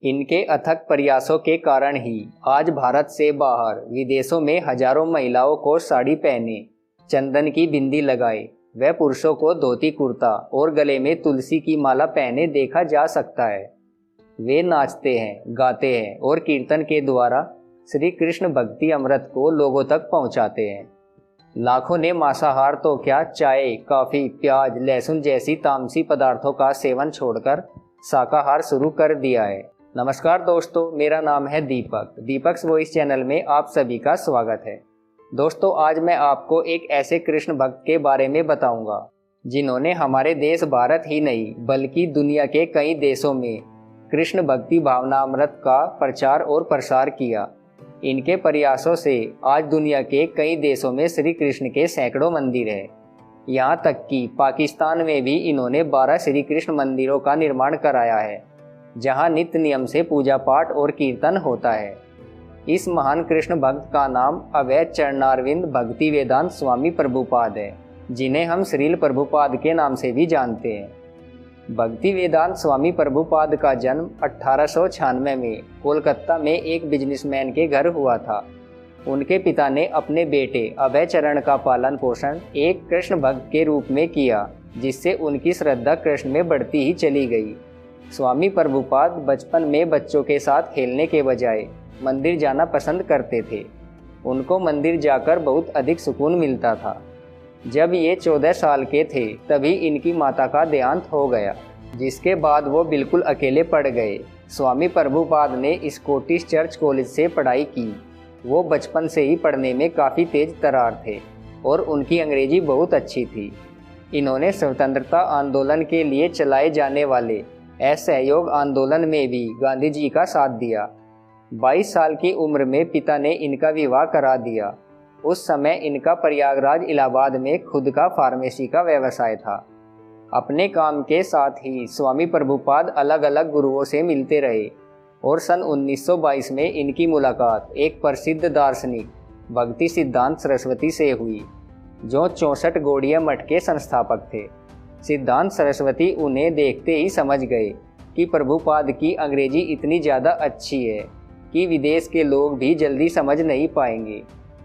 इनके अथक प्रयासों के कारण ही आज भारत से बाहर विदेशों में हजारों महिलाओं को साड़ी पहने, चंदन की बिंदी लगाए व पुरुषों को धोती कुर्ता और गले में तुलसी की माला पहने देखा जा सकता है। वे नाचते हैं, गाते हैं और कीर्तन के द्वारा श्री कृष्ण भक्ति अमृत को लोगों तक पहुंचाते हैं। लाखों ने मांसाहार तो क्या, चाय, कॉफी, प्याज, लहसुन जैसी तामसी पदार्थों का सेवन छोड़कर शाकाहार शुरू कर दिया है। नमस्कार दोस्तों, मेरा नाम है दीपक्स वॉइस चैनल में आप सभी का स्वागत है। दोस्तों, आज मैं आपको एक ऐसे कृष्ण भक्त के बारे में बताऊंगा जिन्होंने हमारे देश भारत ही नहीं बल्कि दुनिया के कई देशों में कृष्ण भक्ति भावनामृत का प्रचार और प्रसार किया। इनके प्रयासों से आज दुनिया के कई देशों में श्री कृष्ण के सैकड़ों मंदिर हैं। यहाँ तक कि पाकिस्तान में भी इन्होंने 12 श्री कृष्ण मंदिरों का निर्माण कराया है, जहाँ नित्य नियम से पूजा पाठ और कीर्तन होता है। इस महान कृष्ण भक्त का नाम अवैध चरणारविंद भक्ति वेदांत स्वामी प्रभुपाद है, जिन्हें हम श्रील प्रभुपाद के नाम से भी जानते हैं। भक्ति वेदांत स्वामी प्रभुपाद का जन्म 1896 में कोलकाता में एक बिजनेसमैन के घर हुआ था। उनके पिता ने अपने बेटे अभय चरण का पालन पोषण एक कृष्ण भक्त के रूप में किया, जिससे उनकी श्रद्धा कृष्ण में बढ़ती ही चली गई। स्वामी प्रभुपाद बचपन में बच्चों के साथ खेलने के बजाय मंदिर जाना पसंद करते थे। उनको मंदिर जाकर बहुत अधिक सुकून मिलता था। जब ये 14 साल के थे तभी इनकी माता का देहांत हो गया, जिसके बाद वो बिल्कुल अकेले पड़ गए। स्वामी प्रभुपाद ने स्कॉटिश चर्च कॉलेज से पढ़ाई की। वो बचपन से ही पढ़ने में काफ़ी तेज तर्रार थे और उनकी अंग्रेजी बहुत अच्छी थी। इन्होंने स्वतंत्रता आंदोलन के लिए चलाए जाने वाले असहयोग आंदोलन में भी गांधी जी का साथ दिया। 22 साल की उम्र में पिता ने इनका विवाह करा दिया। उस समय इनका प्रयागराज इलाहाबाद में खुद का फार्मेसी का व्यवसाय था। अपने काम के साथ ही स्वामी प्रभुपाद अलग अलग गुरुओं से मिलते रहे और सन 1922 में इनकी मुलाकात एक प्रसिद्ध दार्शनिक भक्ति सिद्धांत सरस्वती से हुई, जो 64 गौड़िया मठ के संस्थापक थे। सिद्धांत सरस्वती उन्हें देखते ही समझ गए कि प्रभुपाद की अंग्रेजी इतनी ज़्यादा अच्छी है कि विदेश के लोग भी जल्दी समझ नहीं पाएंगे।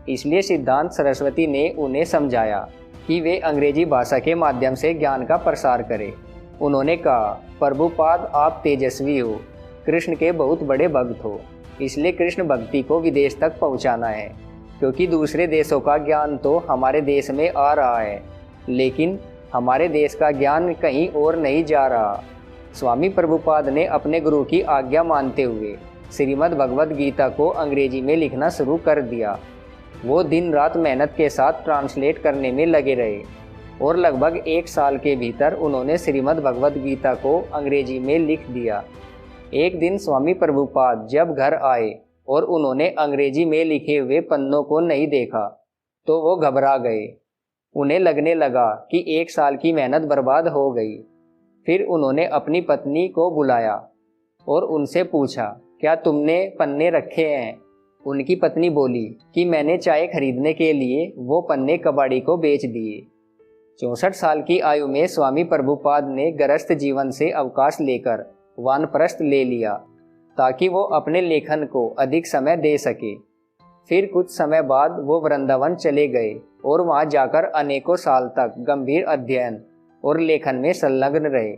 इसलिए सिद्धांत सरस्वती ने उन्हें समझाया कि वे अंग्रेजी भाषा के माध्यम से ज्ञान का प्रसार करें। उन्होंने कहा, प्रभुपाद आप तेजस्वी हो, कृष्ण के बहुत बड़े भक्त हो, इसलिए कृष्ण भक्ति को विदेश तक पहुंचाना है, क्योंकि दूसरे देशों का ज्ञान तो हमारे देश में आ रहा है, लेकिन हमारे देश का ज्ञान कहीं और नहीं जा रहा। स्वामी प्रभुपाद ने अपने गुरु की आज्ञा मानते हुए श्रीमद् भगवद गीता को अंग्रेजी में लिखना शुरू कर दिया। वो दिन रात मेहनत के साथ ट्रांसलेट करने में लगे रहे और लगभग 1 साल के भीतर उन्होंने श्रीमद् भगवद गीता को अंग्रेजी में लिख दिया। एक दिन स्वामी प्रभुपाद जब घर आए और उन्होंने अंग्रेजी में लिखे हुए पन्नों को नहीं देखा तो वो घबरा गए। उन्हें लगने लगा कि 1 साल की मेहनत बर्बाद हो गई। फिर उन्होंने अपनी पत्नी को बुलाया और उनसे पूछा, क्या तुमने पन्ने रखे हैं? उनकी पत्नी बोली कि मैंने चाय खरीदने के लिए वो पन्ने कबाड़ी को बेच दिए। 64 साल की आयु में स्वामी प्रभुपाद ने गृहस्थ जीवन से अवकाश लेकर वानप्रस्थ ले लिया ताकि वो अपने लेखन को अधिक समय दे सके। फिर कुछ समय बाद वो वृंदावन चले गए और वहां जाकर अनेकों साल तक गंभीर अध्ययन और लेखन में संलग्न रहे।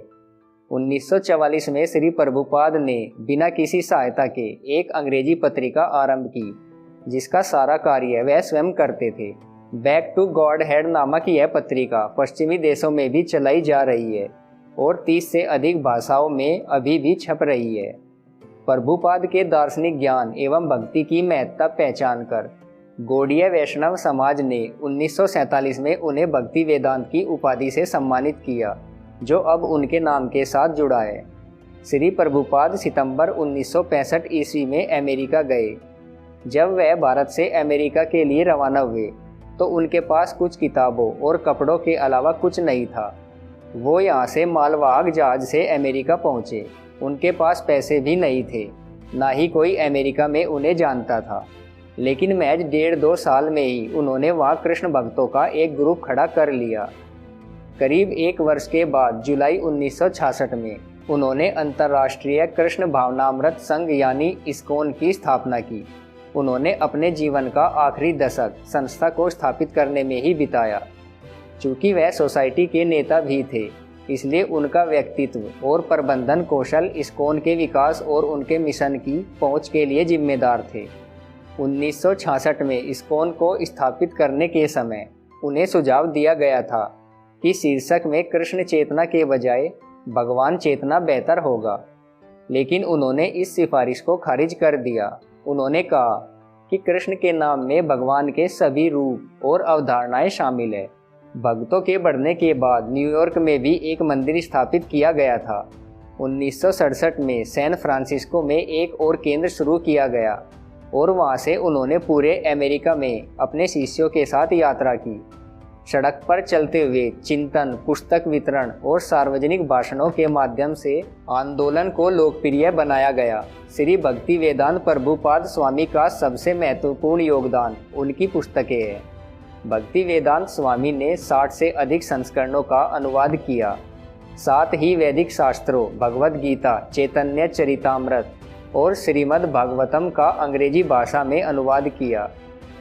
1944 में श्री प्रभुपाद ने बिना किसी सहायता के एक अंग्रेजी पत्रिका आरंभ की, जिसका सारा कार्य वह स्वयं करते थे। बैक टू गॉड हेड नामक यह पत्रिका पश्चिमी देशों में भी चलाई जा रही है और 30 से अधिक भाषाओं में अभी भी छप रही है। प्रभुपाद के दार्शनिक ज्ञान एवं भक्ति की महत्ता पहचान कर गौड़ीय वैष्णव समाज ने 1947 में उन्हें भक्ति वेदांत की उपाधि से सम्मानित किया, जो अब उनके नाम के साथ जुड़ा है। श्री प्रभुपाद सितंबर 1965 ईस्वी में अमेरिका गए। जब वह भारत से अमेरिका के लिए रवाना हुए तो उनके पास कुछ किताबों और कपड़ों के अलावा कुछ नहीं था। वो यहाँ से मालवाहक जहाज से अमेरिका पहुँचे। उनके पास पैसे भी नहीं थे, ना ही कोई अमेरिका में उन्हें जानता था, लेकिन महज 1.5-2 साल में ही उन्होंने वहाँ कृष्ण भक्तों का एक ग्रुप खड़ा कर लिया। करीब 1 वर्ष के बाद जुलाई 1966 में उन्होंने अंतर्राष्ट्रीय कृष्ण भावनामृत संघ यानी इस्कॉन की स्थापना की। उन्होंने अपने जीवन का आखिरी दशक संस्था को स्थापित करने में ही बिताया। चूँकि वह सोसाइटी के नेता भी थे, इसलिए उनका व्यक्तित्व और प्रबंधन कौशल इस्कॉन के विकास और उनके मिशन की पहुंच के लिए जिम्मेदार थे। 1966 में इस्कॉन को स्थापित करने के समय उन्हें सुझाव दिया गया था कि शीर्षक में कृष्ण चेतना के बजाय भगवान चेतना बेहतर होगा, लेकिन उन्होंने इस सिफारिश को खारिज कर दिया। उन्होंने कहा कि कृष्ण के नाम में भगवान के सभी रूप और अवधारणाएं शामिल है। भक्तों के बढ़ने के बाद न्यूयॉर्क में भी एक मंदिर स्थापित किया गया था। 1967 में सैन फ्रांसिस्को में एक और केंद्र शुरू किया गया और वहां से उन्होंने पूरे अमेरिका में अपने शिष्यों के साथ यात्रा की। सड़क पर चलते हुए चिंतन, पुस्तक वितरण और सार्वजनिक भाषणों के माध्यम से आंदोलन को लोकप्रिय बनाया गया। श्री भक्ति वेदांत प्रभुपाद स्वामी का सबसे महत्वपूर्ण योगदान उनकी पुस्तकें हैं। भक्ति वेदांत स्वामी ने 60 से अधिक संस्करणों का अनुवाद किया। साथ ही वैदिक शास्त्रों, भगवद गीता, चैतन्य चरितामृत और श्रीमद् भागवतम का अंग्रेजी भाषा में अनुवाद किया।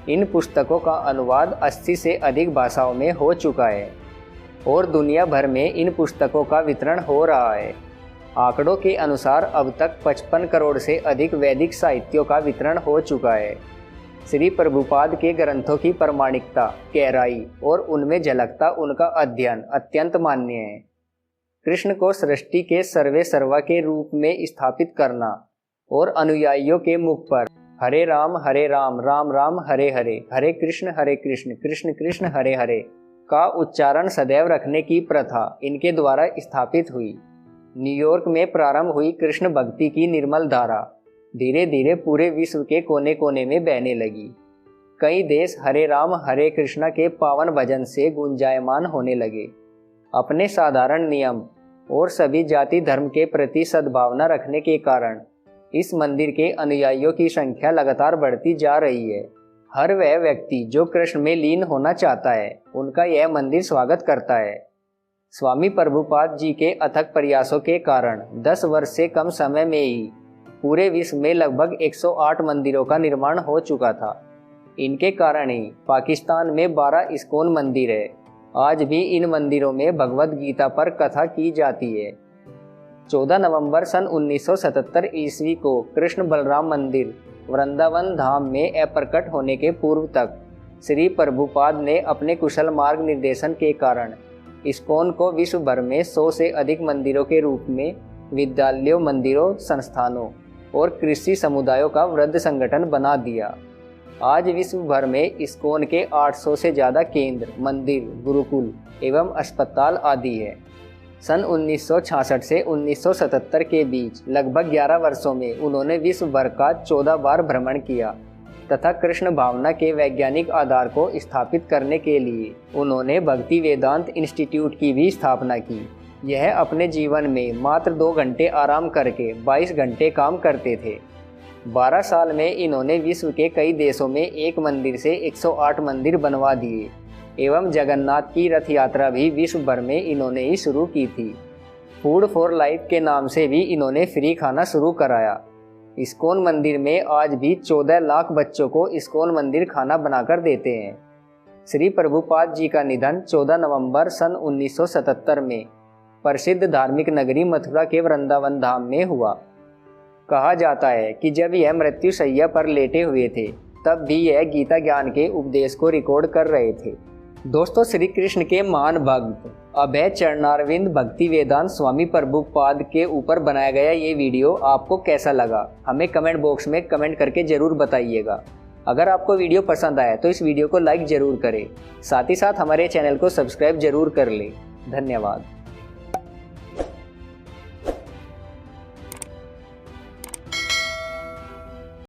इन पुस्तकों का अनुवाद 80 से अधिक भाषाओं में हो चुका है और दुनिया भर में इन पुस्तकों का वितरण हो रहा है। आंकड़ों के अनुसार अब तक 55 करोड़ से अधिक वैदिक साहित्यों का वितरण हो चुका है। श्री प्रभुपाद के ग्रंथों की प्रामाणिकता, गहराई और उनमें झलकता उनका अध्ययन अत्यंत मान्य है। कृष्ण को सृष्टि के सर्वे सर्वा के रूप में स्थापित करना और अनुयायियों के मुख पर हरे राम राम राम हरे हरे, हरे कृष्ण कृष्ण कृष्ण हरे हरे का उच्चारण सदैव रखने की प्रथा इनके द्वारा स्थापित हुई। न्यूयॉर्क में प्रारंभ हुई कृष्ण भक्ति की निर्मल धारा धीरे धीरे पूरे विश्व के कोने कोने में बहने लगी। कई देश हरे राम हरे कृष्णा के पावन भजन से गुंजायमान होने लगे। अपने साधारण नियम और सभी जाति धर्म के प्रति सद्भावना रखने के कारण इस मंदिर के अनुयायियों की संख्या लगातार बढ़ती जा रही है। हर वह व्यक्ति जो कृष्ण में लीन होना चाहता है, उनका यह मंदिर स्वागत करता है। स्वामी प्रभुपाद जी के अथक प्रयासों के कारण 10 वर्ष से कम समय में ही पूरे विश्व में लगभग 108 मंदिरों का निर्माण हो चुका था। इनके कारण ही पाकिस्तान में 12 इस्कॉन मंदिर है। आज भी इन मंदिरों में भगवद गीता पर कथा की जाती है। 14 नवंबर सन 1977 ईस्वी को कृष्ण बलराम मंदिर वृंदावन धाम में अप्रकट होने के पूर्व तक श्री प्रभुपाद ने अपने कुशल मार्ग निर्देशन के कारण इस्कॉन को विश्व भर में 100 से अधिक मंदिरों के रूप में विद्यालयों, मंदिरों, संस्थानों और कृषि समुदायों का वृद्ध संगठन बना दिया। आज विश्व भर में इस्कॉन के 800 से ज़्यादा केंद्र, मंदिर, गुरुकुल एवं अस्पताल आदि है। सन 1966 से 1977 के बीच लगभग 11 वर्षों में उन्होंने विश्व भर का 14 बार भ्रमण किया तथा कृष्ण भावना के वैज्ञानिक आधार को स्थापित करने के लिए उन्होंने भक्ति वेदांत इंस्टीट्यूट की भी स्थापना की। यह अपने जीवन में मात्र 2 घंटे आराम करके 22 घंटे काम करते थे। 12 साल में इन्होंने विश्व के कई देशों में एक मंदिर से 108 मंदिर बनवा दिए एवं जगन्नाथ की रथ यात्रा भी विश्व भर में इन्होंने ही शुरू की थी। फूड फॉर लाइफ के नाम से भी इन्होंने फ्री खाना शुरू कराया। इस्कॉन मंदिर में आज भी 14 लाख बच्चों को इस्कॉन मंदिर खाना बनाकर देते हैं। श्री प्रभुपाद जी का निधन 14 नवंबर सन 1977 में प्रसिद्ध धार्मिक नगरी मथुरा के वृंदावन धाम में हुआ। कहा जाता है कि जब यह मृत्यु शैया पर लेटे हुए थे, तब भी यह गीता ज्ञान के उपदेश को रिकॉर्ड कर रहे थे। दोस्तों, श्री कृष्ण के महान भक्त अभय चरणारविंद भक्ति वेदांत स्वामी प्रभुपाद के ऊपर बनाया गया ये वीडियो आपको कैसा लगा, हमें कमेंट बॉक्स में कमेंट करके जरूर बताइएगा। अगर आपको वीडियो पसंद आया तो इस वीडियो को लाइक जरूर करें, साथ ही साथ हमारे चैनल को सब्सक्राइब जरूर कर लें। धन्यवाद।